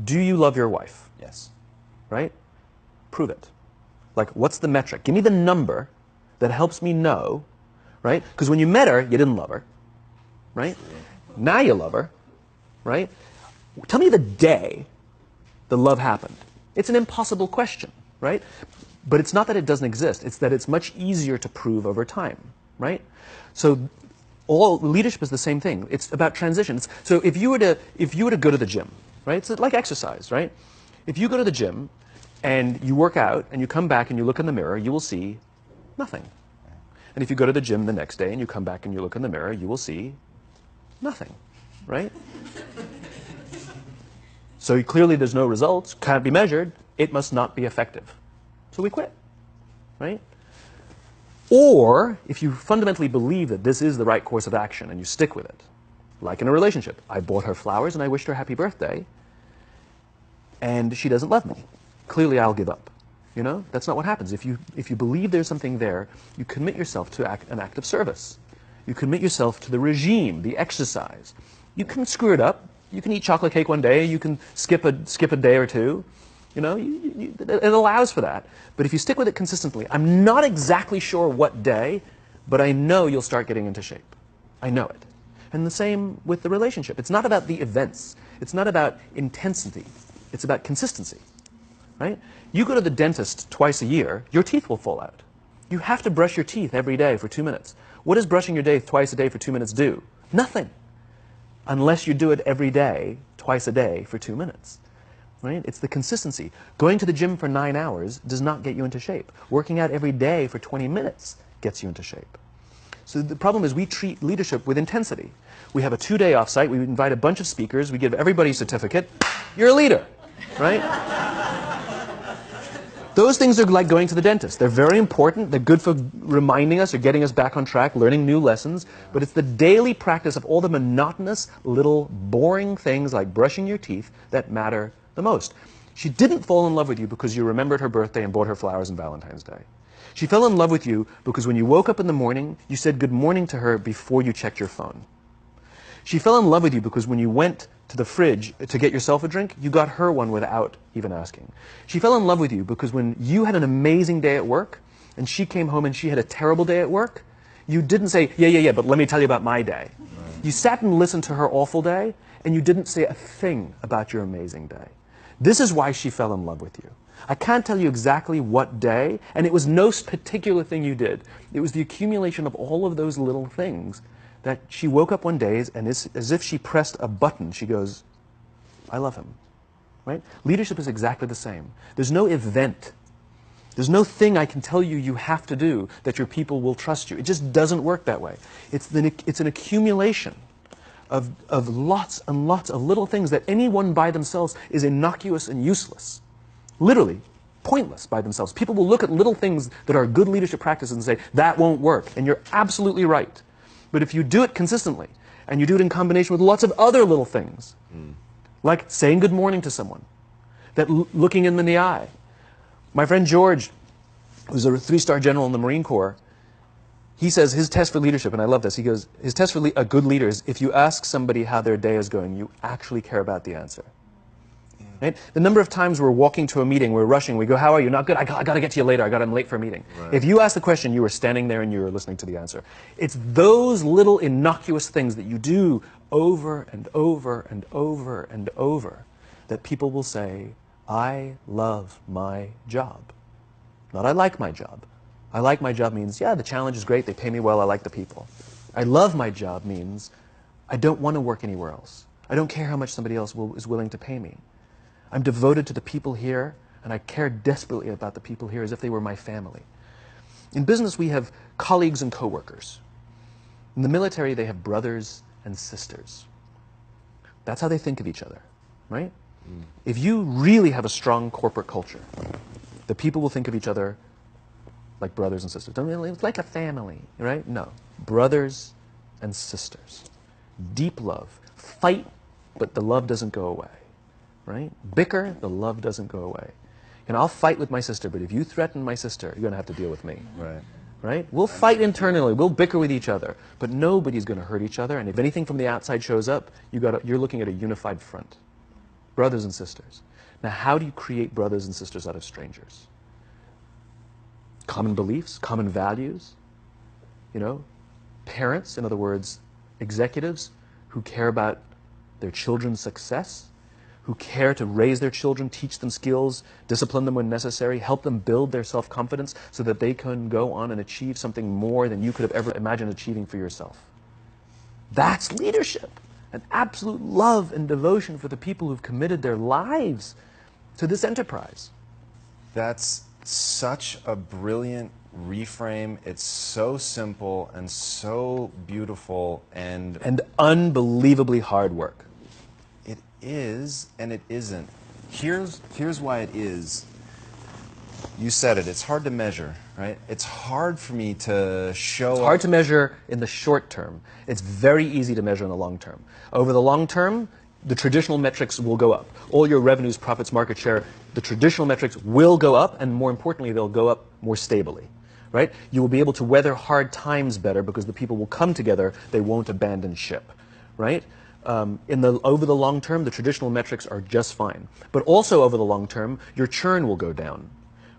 Do you love your wife? Yes. Right? Prove it. Like, what's the metric? Give me the number that helps me know, right? Because when you met her, you didn't love her, right? Now you love her, right? Tell me the day the love happened. It's an impossible question, right? But it's not that it doesn't exist. It's that it's much easier to prove over time, right? So all leadership is the same thing. It's about transitions. So if you were to go to the gym, right? It's like exercise, right? If you go to the gym and you work out and you come back and you look in the mirror, you will see nothing. And if you go to the gym the next day and you come back and you look in the mirror, you will see nothing, right? So clearly there's no results, can't be measured, it must not be effective. So we quit, right? Or if you fundamentally believe that this is the right course of action and you stick with it, like in a relationship, I bought her flowers and I wished her happy birthday, and she doesn't love me. Clearly I'll give up. You know, that's not what happens. If you believe there's something there, you commit yourself to an act of service. You commit yourself to the regime, the exercise. You can screw it up. You can eat chocolate cake one day. You can skip a day or two. You know, it allows for that. But if you stick with it consistently, I'm not exactly sure what day, but I know you'll start getting into shape. I know it. And the same with the relationship. It's not about the events. It's not about intensity. It's about consistency. Right? You go to the dentist twice a year, your teeth will fall out. You have to brush your teeth every day for 2 minutes. What does brushing your teeth twice a day for 2 minutes do? Nothing. Unless you do it every day, twice a day for 2 minutes. Right? It's the consistency. Going to the gym for 9 hours does not get you into shape. Working out every day for 20 minutes gets you into shape. So the problem is we treat leadership with intensity. We have a 2-day offsite, we invite a bunch of speakers, we give everybody a certificate. You're a leader, right? Those things are like going to the dentist. They're very important. They're good for reminding us or getting us back on track, learning new lessons. But it's the daily practice of all the monotonous, little, boring things like brushing your teeth that matter the most. She didn't fall in love with you because you remembered her birthday and bought her flowers on Valentine's Day. She fell in love with you because when you woke up in the morning, you said good morning to her before you checked your phone. She fell in love with you because when you went to the fridge to get yourself a drink, you got her one without even asking. She fell in love with you because when you had an amazing day at work and she came home and she had a terrible day at work, you didn't say, yeah, but let me tell you about my day. Right. You sat and listened to her awful day and you didn't say a thing about your amazing day. This is why she fell in love with you. I can't tell you exactly what day, and it was no particular thing you did. It was the accumulation of all of those little things that she woke up one day and as if she pressed a button, she goes, I love him, right? Leadership is exactly the same. There's no event. There's no thing I can tell you you have to do that your people will trust you. It just doesn't work that way. It's an accumulation of lots and lots of little things that anyone by themselves is innocuous and useless. Literally, pointless by themselves. People will look at little things that are good leadership practices and say, that won't work. And you're absolutely right. But if you do it consistently, and you do it in combination with lots of other little things, like saying good morning to someone, that looking them in the eye. My friend George, who's a 3-star general in the Marine Corps, he says his test for leadership, and I love this, he goes, his test for a good leader is if you ask somebody how their day is going, you actually care about the answer. Right? The number of times we're walking to a meeting, we're rushing, we go, how are you? Not good, I got to get to you later, I'm late for a meeting. Right. If you ask the question, you were standing there and you were listening to the answer. It's those little innocuous things that you do over and over and over and over that people will say, I love my job. Not I like my job. I like my job means, yeah, the challenge is great, they pay me well, I like the people. I love my job means, I don't want to work anywhere else. I don't care how much somebody else is willing to pay me. I'm devoted to the people here, and I care desperately about the people here as if they were my family. In business, we have colleagues and coworkers. In the military, they have brothers and sisters. That's how they think of each other, right? If you really have a strong corporate culture, the people will think of each other like brothers and sisters. It's like a family, right? No. Brothers and sisters. Deep love. Fight, but the love doesn't go away. Right? Bicker, the love doesn't go away. And I'll fight with my sister, but if you threaten my sister, you're going to have to deal with me. Right. Right? We'll fight internally, we'll bicker with each other, but nobody's going to hurt each other, and if anything from the outside shows up, you're looking at a unified front. Brothers and sisters. Now, how do you create brothers and sisters out of strangers? Common beliefs, common values, you know, parents, in other words, executives who care about their children's success, who care to raise their children, teach them skills, discipline them when necessary, help them build their self-confidence so that they can go on and achieve something more than you could have ever imagined achieving for yourself. That's leadership, an absolute love and devotion for the people who've committed their lives to this enterprise. That's such a brilliant reframe. It's so simple and so beautiful and unbelievably hard work. It is and it isn't. Here's why it is. You said it. It's hard to measure, right? It's hard for me to show. It's hard to measure in the short term. It's very easy to measure in the long term. Over the long term, the traditional metrics will go up. All your revenues, profits, market share, the traditional metrics will go up, and more importantly, they'll go up more stably, right? You will be able to weather hard times better because the people will come together. They won't abandon ship, right? Over the long term, the traditional metrics are just fine. But also over the long term, your churn will go down,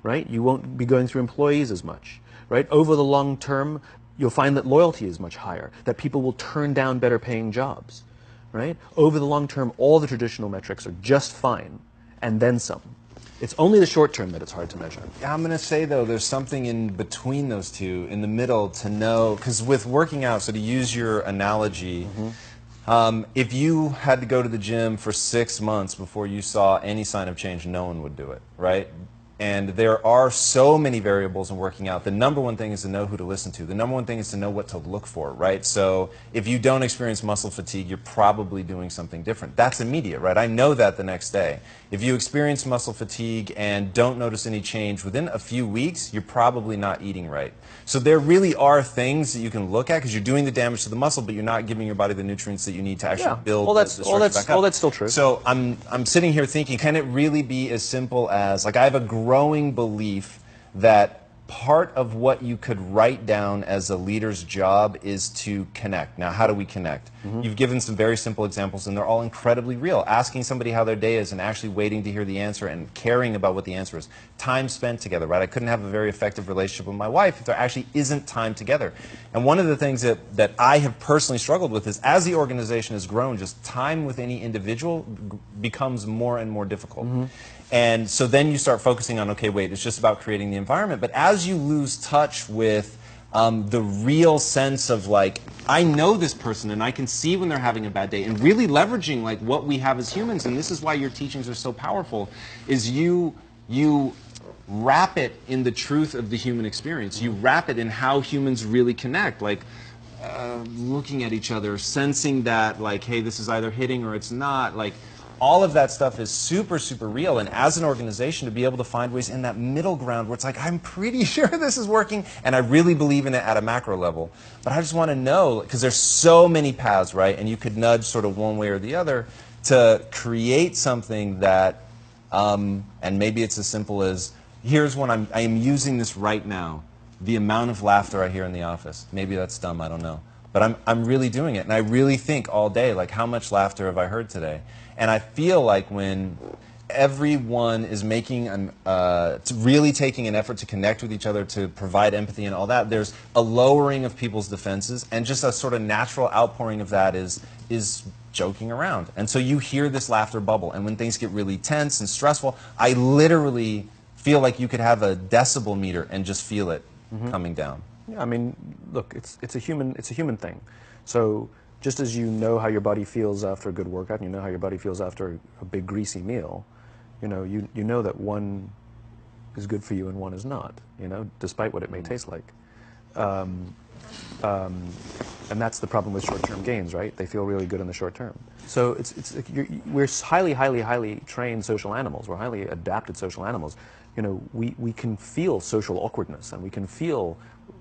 right? You won't be going through employees as much, right? Over the long term, you'll find that loyalty is much higher, that people will turn down better paying jobs, right? Over the long term, all the traditional metrics are just fine, and then some. It's only the short term that it's hard to measure. I'm going to say, though, there's something in between those two, in the middle, to know, because with working out, so to use your analogy, if you had to go to the gym for 6 months before you saw any sign of change, no one would do it, right? And there are so many variables in working out. The number one thing is to know who to listen to. The number one thing is to know what to look for, right? So if you don't experience muscle fatigue, you're probably doing something different. That's immediate, right? I know that the next day. If you experience muscle fatigue and don't notice any change within a few weeks, you're probably not eating right. So there really are things that you can look at because you're doing the damage to the muscle, but you're not giving your body the nutrients that you need to actually build the structure back up. All that's still true. So I'm sitting here thinking, can it really be as simple as, like, I have a growing belief that part of what you could write down as a leader's job is to connect. Now, how do we connect? You've given some very simple examples, and they're all incredibly real. Asking somebody how their day is and actually waiting to hear the answer and caring about what the answer is. Time spent together, right? I couldn't have a very effective relationship with my wife if there actually isn't time together. And one of the things that I have personally struggled with is, as the organization has grown, just time with any individual becomes more and more difficult. And so then you start focusing on, okay, wait, it's just about creating the environment. But as you lose touch with the real sense of, like, I know this person and I can see when they're having a bad day, and really leveraging, like, what we have as humans, and this is why your teachings are so powerful, is you wrap it in the truth of the human experience. You wrap it in how humans really connect, like looking at each other, sensing that, like, hey, this is either hitting or it's not, like, all of that stuff is super, super real. And as an organization, to be able to find ways in that middle ground where it's like, I'm pretty sure this is working, and I really believe in it at a macro level. But I just want to know, because there's so many paths, right? And you could nudge sort of one way or the other to create something that, and maybe it's as simple as, here's one, I am using this right now. The amount of laughter I hear in the office. Maybe that's dumb, I don't know. But I'm really doing it. And I really think all day, like, how much laughter have I heard today? And I feel like when everyone is making really taking an effort to connect with each other, to provide empathy and all that, there's a lowering of people's defenses, and just a sort of natural outpouring of that is joking around. And so you hear this laughter bubble, and when things get really tense and stressful, I literally feel like you could have a decibel meter and just feel it coming down. Yeah, I mean, look, it's a human thing. So just as you know how your body feels after a good workout, and you know how your body feels after a big greasy meal, you know that one is good for you and one is not, despite what it may taste like. And that's the problem with short-term gains, right? They feel really good in the short term. So we're highly trained social animals. We're highly adapted social animals. We can feel social awkwardness, and we can feel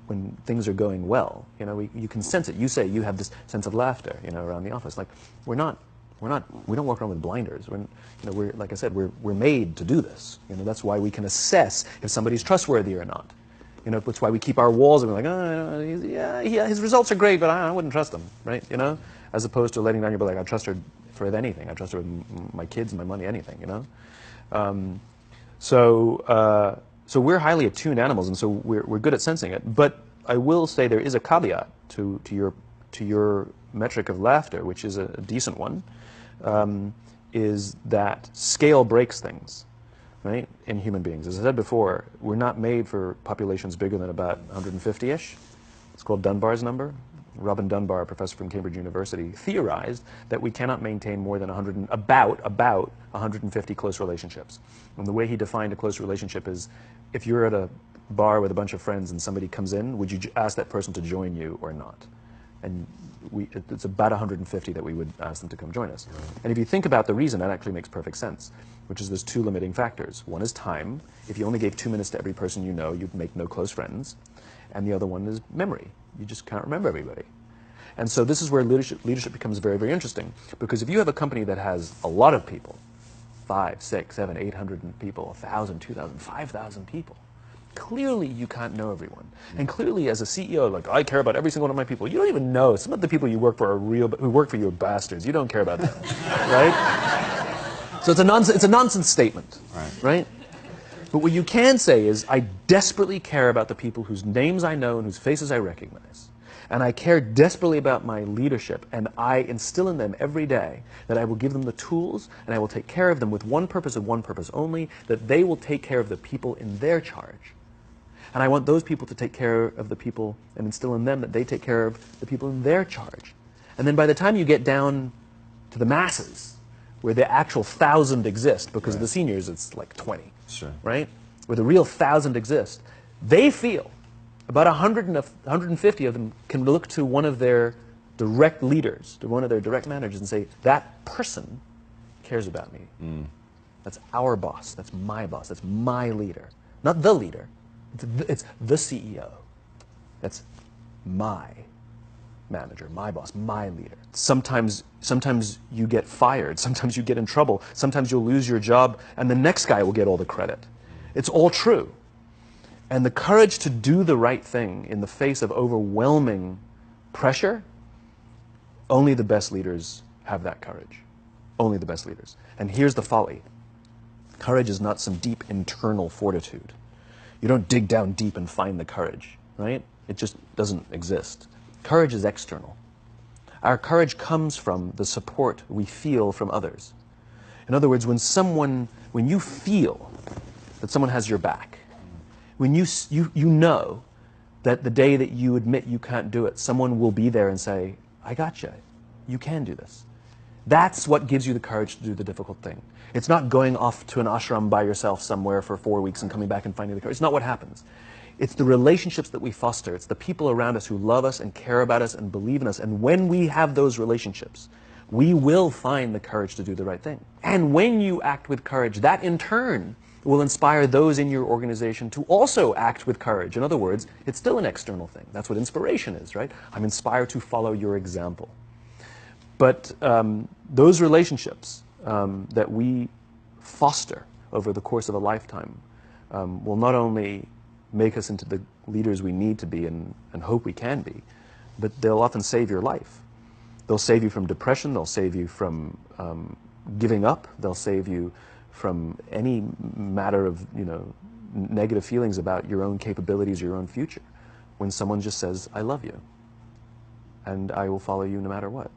when things are going well. You can sense it. You say you have this sense of laughter, around the office. Like, we don't walk around with blinders. We're like I said, we're made to do this. That's why we can assess if somebody's trustworthy or not. That's why we keep our walls and we're like, oh, yeah, his results are great, but I wouldn't trust him, right? As opposed to letting down your, like, I trust her for anything. I trust her with my kids, my money, anything, you know? So we're highly attuned animals, and so we're good at sensing it. But I will say there is a caveat to your metric of laughter, which is a decent one, is that scale breaks things, right, in human beings. As I said before, we're not made for populations bigger than about 150-ish. It's called Dunbar's number. Robin Dunbar, a professor from Cambridge University, theorized that we cannot maintain more than about 150 close relationships. And the way he defined a close relationship is, if you're at a bar with a bunch of friends and somebody comes in, would you ask that person to join you or not? And it's about 150 that we would ask them to come join us. And if you think about the reason, that actually makes perfect sense, which is there's two limiting factors. One is time. If you only gave 2 minutes to every person you know, you'd make no close friends. And the other one is memory. You just can't remember everybody. And so this is where leadership becomes very, very interesting. Because if you have a company that has a lot of people, 5, 6, 7, 800 people, 1,000, 2,000, 5,000 people, clearly you can't know everyone. And clearly as a CEO, like, I care about every single one of my people. You don't even know. Some of the people you work for are who work for you are bastards. You don't care about them, right? So it's a nonsense statement, right? But what you can say is, I desperately care about the people whose names I know and whose faces I recognize. And I care desperately about my leadership, and I instill in them every day that I will give them the tools, and I will take care of them with one purpose and one purpose only, that they will take care of the people in their charge. And I want those people to take care of the people and instill in them that they take care of the people in their charge. And then by the time you get down to the masses, where the actual 1,000 exist, because of the seniors it's like 20, right? Where the real 1,000 exist, they feel about 100 and 150 of them can look to one of their direct leaders, to one of their direct managers, and say, that person cares about me. That's our boss. That's my boss. That's my leader. Not the leader. It's the CEO. That's my manager, my boss, my leader. Sometimes you get fired. Sometimes you get in trouble. Sometimes you'll lose your job, and the next guy will get all the credit. It's all true. And the courage to do the right thing in the face of overwhelming pressure, only the best leaders have that courage. Only the best leaders. And here's the folly. Courage is not some deep internal fortitude. You don't dig down deep and find the courage, right? It just doesn't exist. Courage is external. Our courage comes from the support we feel from others. In other words, when you feel that someone has your back, when you know that the day that you admit you can't do it, someone will be there and say, I got you. You can do this. That's what gives you the courage to do the difficult thing. It's not going off to an ashram by yourself somewhere for 4 weeks and coming back and finding the courage. It's not what happens. It's the relationships that we foster. It's the people around us who love us and care about us and believe in us. And when we have those relationships, we will find the courage to do the right thing. And when you act with courage, that in turn will inspire those in your organization to also act with courage. In other words, it's still an external thing. That's what inspiration is, right? I'm inspired to follow your example. But those relationships that we foster over the course of a lifetime will not only make us into the leaders we need to be and hope we can be, but they'll often save your life. They'll save you from depression. They'll save you from giving up. They'll save you from any matter of negative feelings about your own capabilities, your own future. When someone just says, I love you, and I will follow you no matter what.